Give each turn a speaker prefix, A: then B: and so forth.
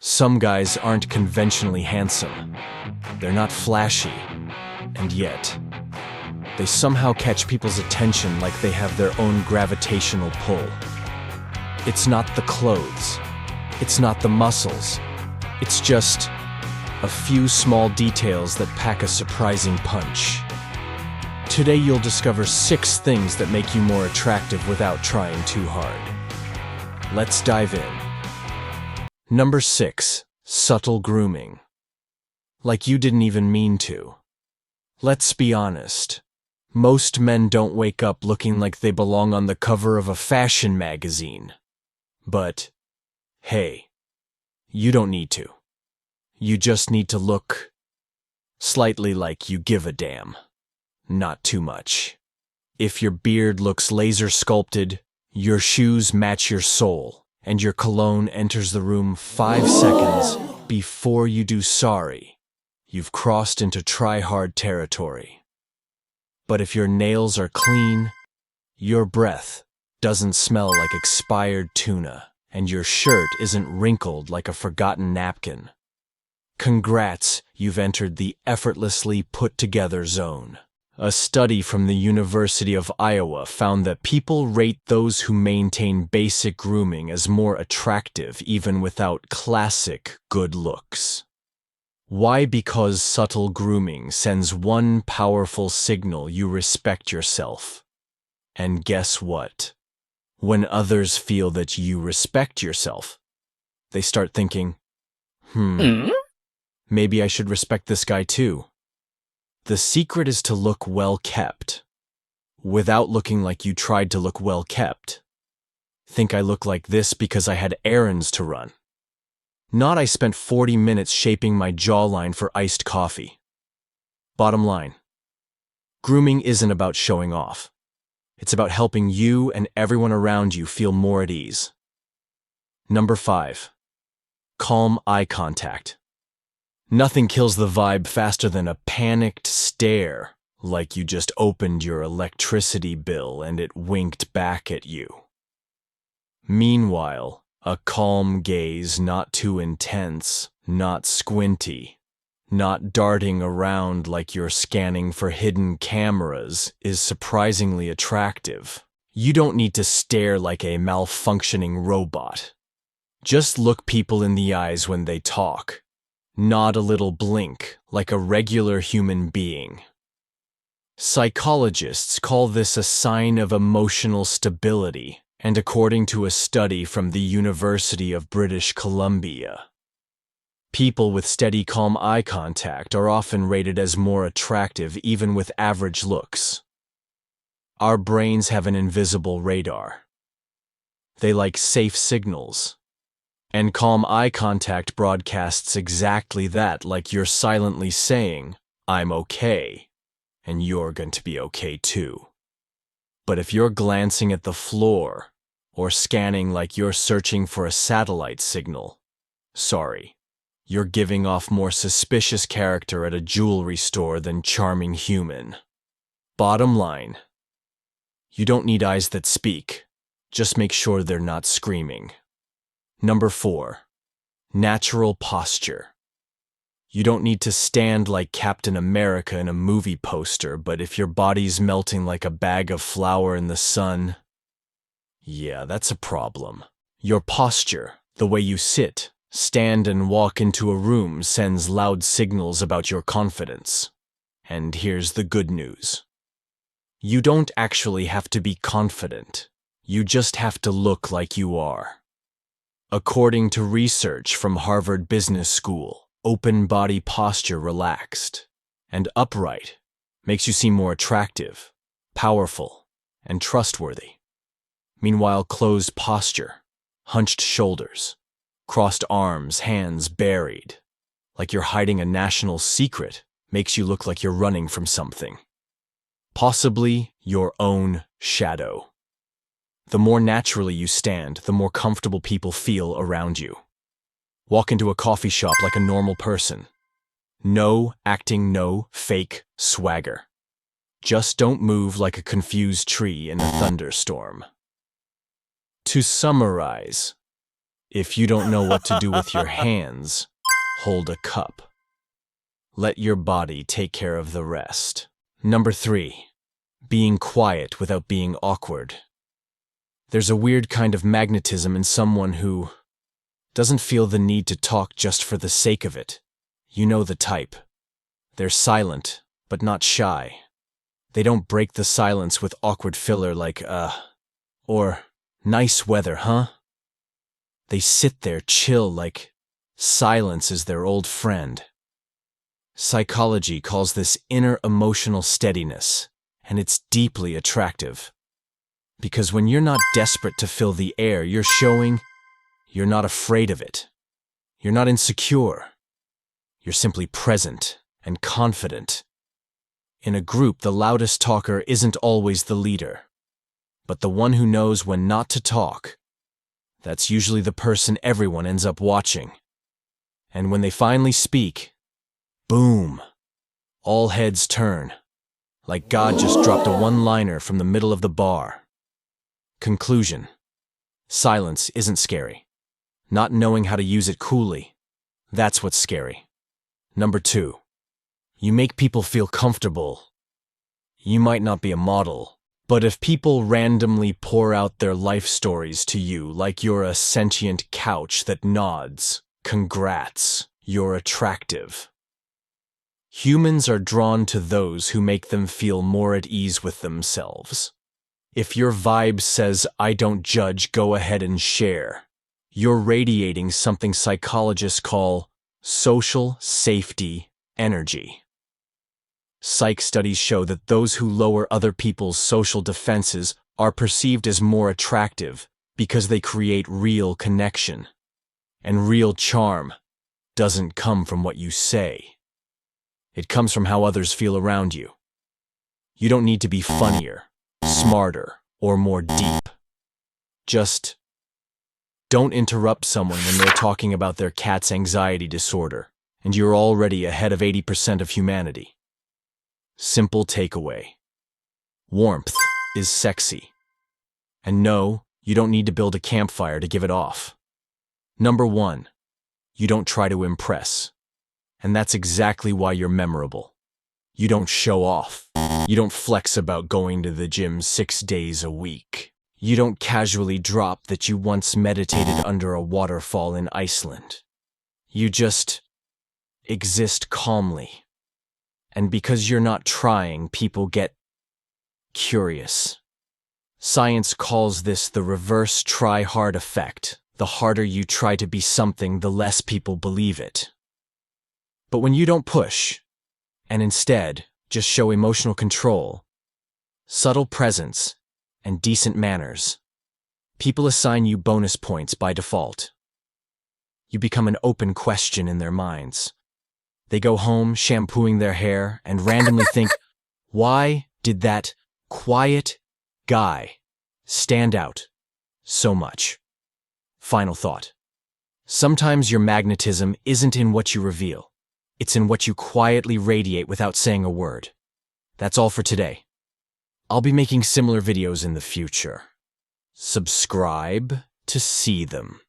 A: Some guys aren't conventionally handsome. They're not flashy. And yet, they somehow catch people's attention like they have their own gravitational pull. It's not the clothes. It's not the muscles. It's just a few small details that pack a surprising punch. Today you'll discover 6 things that make you more attractive without trying too hard. Let's dive in. Number 6. Subtle grooming. Like you didn't even mean to. Let's be honest. Most men don't wake up looking like they belong on the cover of a fashion magazine. But, hey, you don't need to. You just need to look slightly like you give a damn. Not too much. If your beard looks laser sculpted, your shoes match your soul, and your cologne enters the room 5 seconds before you do sorry, you've crossed into try-hard territory. But if your nails are clean, your breath doesn't smell like expired tuna, and your shirt isn't wrinkled like a forgotten napkin, congrats, you've entered the effortlessly put-together zone. A study from the University of Iowa found that people rate those who maintain basic grooming as more attractive even without classic good looks. Why? Because subtle grooming sends one powerful signal: you respect yourself. And guess what? When others feel that you respect yourself, they start thinking, maybe I should respect this guy too. The secret is to look well kept, without looking like you tried to look well kept. Think I look like this because I had errands to run. Not I spent 40 minutes shaping my jawline for iced coffee. Bottom line, grooming isn't about showing off. It's about helping you and everyone around you feel more at ease. Number 5. Calm eye contact. Nothing kills the vibe faster than a panicked stare, like you just opened your electricity bill and it winked back at you. Meanwhile, a calm gaze, not too intense, not squinty, not darting around like you're scanning for hidden cameras, is surprisingly attractive. You don't need to stare like a malfunctioning robot. Just look people in the eyes when they talk. Nod a little, blink, like a regular human being. Psychologists call this a sign of emotional stability, and according to a study from the University of British Columbia, people with steady, calm eye contact are often rated as more attractive even with average looks. Our brains have an invisible radar. They like safe signals. And calm eye contact broadcasts exactly that, like you're silently saying, I'm okay, and you're going to be okay too. But if you're glancing at the floor, or scanning like you're searching for a satellite signal, sorry, you're giving off more suspicious character at a jewelry store than charming human. Bottom line, you don't need eyes that speak, just make sure they're not screaming. Number 4. Natural posture. You don't need to stand like Captain America in a movie poster, but if your body's melting like a bag of flour in the sun, yeah, that's a problem. Your posture, the way you sit, stand, and walk into a room sends loud signals about your confidence. And here's the good news. You don't actually have to be confident. You just have to look like you are. According to research from Harvard Business School, open body posture, relaxed and upright, makes you seem more attractive, powerful, and trustworthy. Meanwhile, closed posture, hunched shoulders, crossed arms, hands buried, like you're hiding a national secret, makes you look like you're running from something. Possibly your own shadow. The more naturally you stand, the more comfortable people feel around you. Walk into a coffee shop like a normal person. No acting, no fake swagger. Just don't move like a confused tree in a thunderstorm. To summarize, If you don't know what to do with your hands, hold a cup. Let your body take care of the rest. Number 3. Being quiet without being awkward. There's a weird kind of magnetism in someone who doesn't feel the need to talk just for the sake of it. You know the type. They're silent, but not shy. They don't break the silence with awkward filler like, or nice weather, huh? They sit there chill like silence is their old friend. Psychology calls this inner emotional steadiness, and it's deeply attractive. Because when you're not desperate to fill the air, you're showing you're not afraid of it. You're not insecure. You're simply present and confident. In a group, the loudest talker isn't always the leader, but the one who knows when not to talk. That's usually the person everyone ends up watching. And when they finally speak, boom, all heads turn, like God just dropped a one-liner from the middle of the bar. Conclusion: silence isn't scary. Not knowing how to use it coolly, that's what's scary. Number 2. You make people feel comfortable. You might not be a model, but if people randomly pour out their life stories to you like you're a sentient couch that nods, congrats, you're attractive. Humans are drawn to those who make them feel more at ease with themselves. If your vibe says, "I don't judge, go ahead and share," you're radiating something psychologists call social safety energy. Psych studies show that those who lower other people's social defenses are perceived as more attractive because they create real connection. And real charm doesn't come from what you say. It comes from how others feel around you. You don't need to be funnier, smarter, or more deep. Just don't interrupt someone when they're talking about their cat's anxiety disorder, and you're already ahead of 80% of humanity. Simple takeaway: warmth is sexy. And no, you don't need to build a campfire to give it off. Number 1, you don't try to impress. And that's exactly why you're memorable. You don't show off. You don't flex about going to the gym 6 days a week. You don't casually drop that you once meditated under a waterfall in Iceland. You just exist calmly. And because you're not trying, people get curious. Science calls this the reverse try-hard effect. The harder you try to be something, the less people believe it. But when you don't push, and instead just show emotional control, subtle presence, and decent manners, people assign you bonus points by default. You become an open question in their minds. They go home shampooing their hair and randomly think, why did that quiet guy stand out so much? Final thought. Sometimes your magnetism isn't in what you reveal. It's in what you quietly radiate without saying a word. That's all for today. I'll be making similar videos in the future. Subscribe to see them.